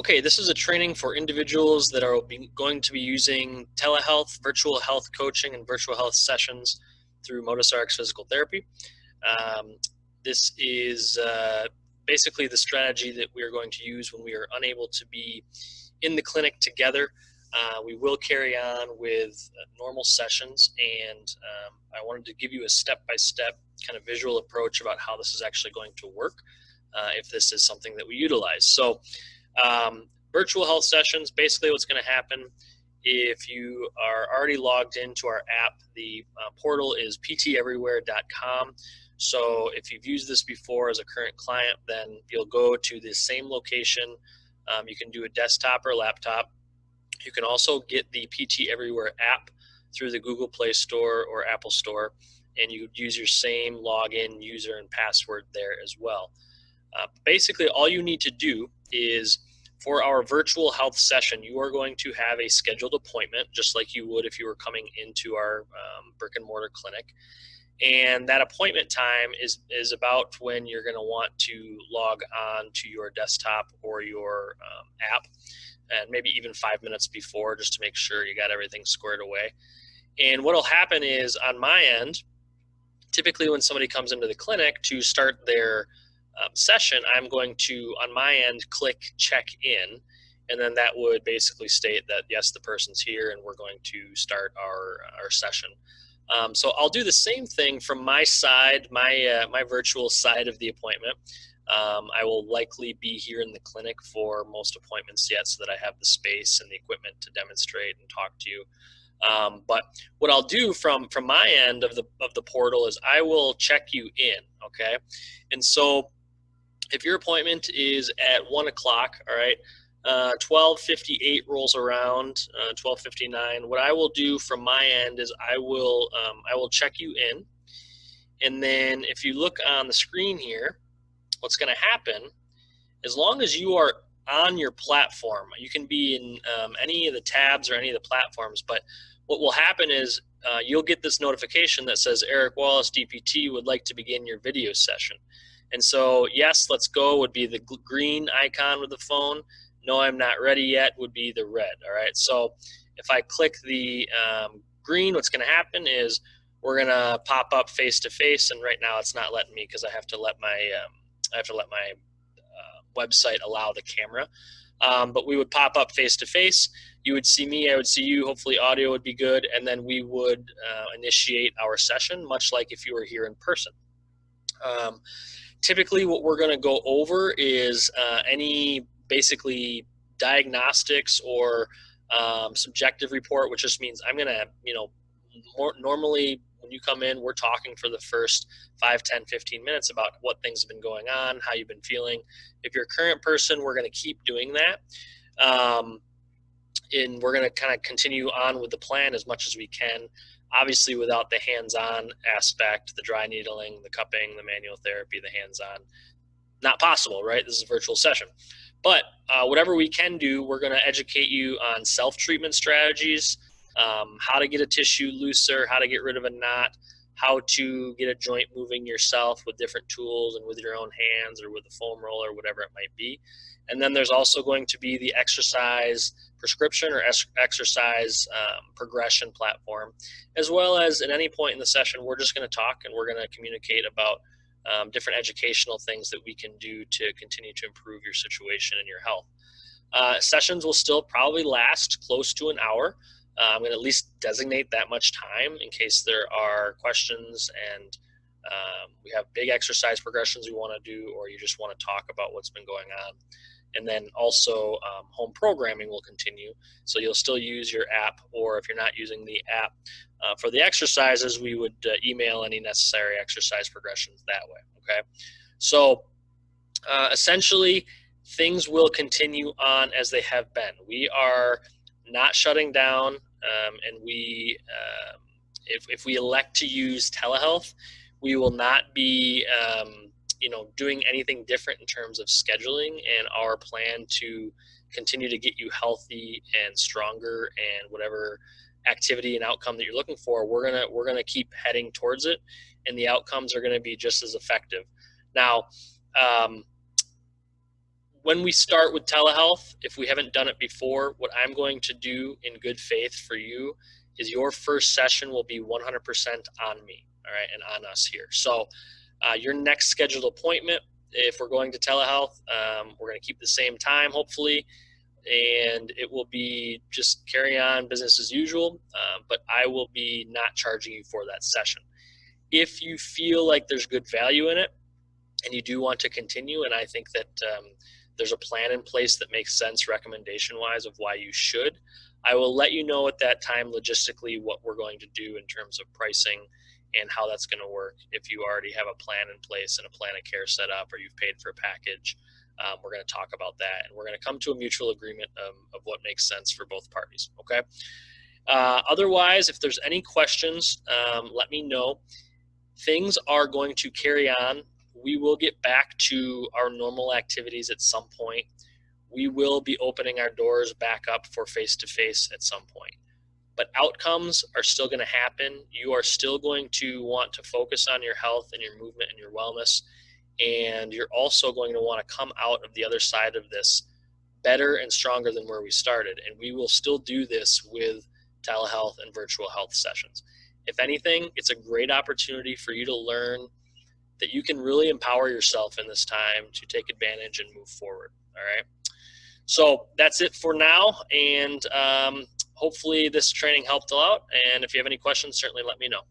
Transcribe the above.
Okay, this is a training for individuals that are going to be using telehealth, virtual health coaching, and virtual health sessions through Motus Physical Therapy. This is basically the strategy that we are going to use when we are unable to be in the clinic together. We will carry on with normal sessions, and I wanted to give you a step-by-step kind of visual approach about how this is actually going to work if this is something that we utilize. So virtual health sessions, basically what's going to happen if you are already logged into our app, the portal is pteverywhere.com. So if you've used this before as a current client, then you'll go to the same location. You can do a desktop or laptop. You can also get the PT Everywhere app through the Google Play Store or Apple Store, and you would use your same login, user, and password there as well. Basically, all you need to do is, for our virtual health session, you are going to have a scheduled appointment, just like you would if you were coming into our brick and mortar clinic. And that appointment time is about when you're going to want to log on to your desktop or your app, and maybe even 5 minutes before, just to make sure you got everything squared away. And what will happen is, on my end, typically when somebody comes into the clinic to start their session, I'm going to, on my end, click check in, and then that would basically state that yes, the person's here and we're going to start our session. So I'll do the same thing from my side, my virtual side of the appointment. I will likely be here in the clinic for most appointments yet, so that I have the space and the equipment to demonstrate and talk to you. But what I'll do from my end of the portal is I will check you in, okay? And so if your appointment is at 1 o'clock, all right, 12:58 rolls around, 12:59. What I will do from my end is I will check you in, and then if you look on the screen here, what's going to happen, as long as you are on your platform, you can be in any of the tabs or any of the platforms, but what will happen is you'll get this notification that says Eric Wallace, DPT, would like to begin your video session. And so, yes, let's go would be the green icon with the phone. No, I'm not ready yet would be the red. All right. So if I click the green, what's going to happen is we're going to pop up face to face. And right now it's not letting me because I have to let my website allow the camera. But we would pop up face to face. You would see me, I would see you. Hopefully audio would be good. And then we would initiate our session, much like if you were here in person. Typically what we're going to go over is any basically diagnostics or subjective report, which just means I'm going to, normally when you come in, we're talking for the first 5, 10, 15 minutes about what things have been going on, how you've been feeling. If you're a current person, we're going to keep doing that. And we're going to kind of continue on with the plan as much as we can. Obviously, without the hands-on aspect, the dry needling, the cupping, the manual therapy, the hands-on, not possible, right? This is a virtual session. But whatever we can do, we're going to educate you on self-treatment strategies, how to get a tissue looser, how to get rid of a knot, how to get a joint moving yourself with different tools and with your own hands or with a foam roller, whatever it might be. And then there's also going to be the exercise prescription or exercise progression platform, as well as at any point in the session, we're just going to talk and we're going to communicate about different educational things that we can do to continue to improve your situation and your health. Sessions will still probably last close to an hour. I'm going to at least designate that much time in case there are questions and we have big exercise progressions we want to do, or you just want to talk about what's been going on. And then also home programming will continue. So you'll still use your app, or if you're not using the app for the exercises, we would email any necessary exercise progressions that way, okay? So essentially, things will continue on as they have been. We are not shutting down, and we, if we elect to use telehealth, we will not be doing anything different in terms of scheduling and our plan to continue to get you healthy and stronger, and whatever activity and outcome that you're looking for, we're gonna keep heading towards it, and the outcomes are going to be just as effective. Now, when we start with telehealth, if we haven't done it before, what I'm going to do in good faith for you is your first session will be 100% on me, all right, and on us here. So your next scheduled appointment, if we're going to telehealth, we're going to keep the same time, hopefully, and it will be just carry on business as usual, but I will be not charging you for that session. If you feel like there's good value in it and you do want to continue, and I think that there's a plan in place that makes sense recommendation-wise of why you should, I will let you know at that time logistically what we're going to do in terms of pricing and how that's going to work. If you already have a plan in place and a plan of care set up, or you've paid for a package, we're going to talk about that, and we're going to come to a mutual agreement of what makes sense for both parties. Okay. Otherwise, if there's any questions, let me know. Things are going to carry on. We will get back to our normal activities at some point. We will be opening our doors back up for face-to-face at some point. But outcomes are still going to happen. You are still going to want to focus on your health and your movement and your wellness. And you're also going to want to come out of the other side of this better and stronger than where we started. And we will still do this with telehealth and virtual health sessions. If anything, it's a great opportunity for you to learn that you can really empower yourself in this time to take advantage and move forward. All right. So that's it for now. And hopefully this training helped out. And if you have any questions, certainly let me know.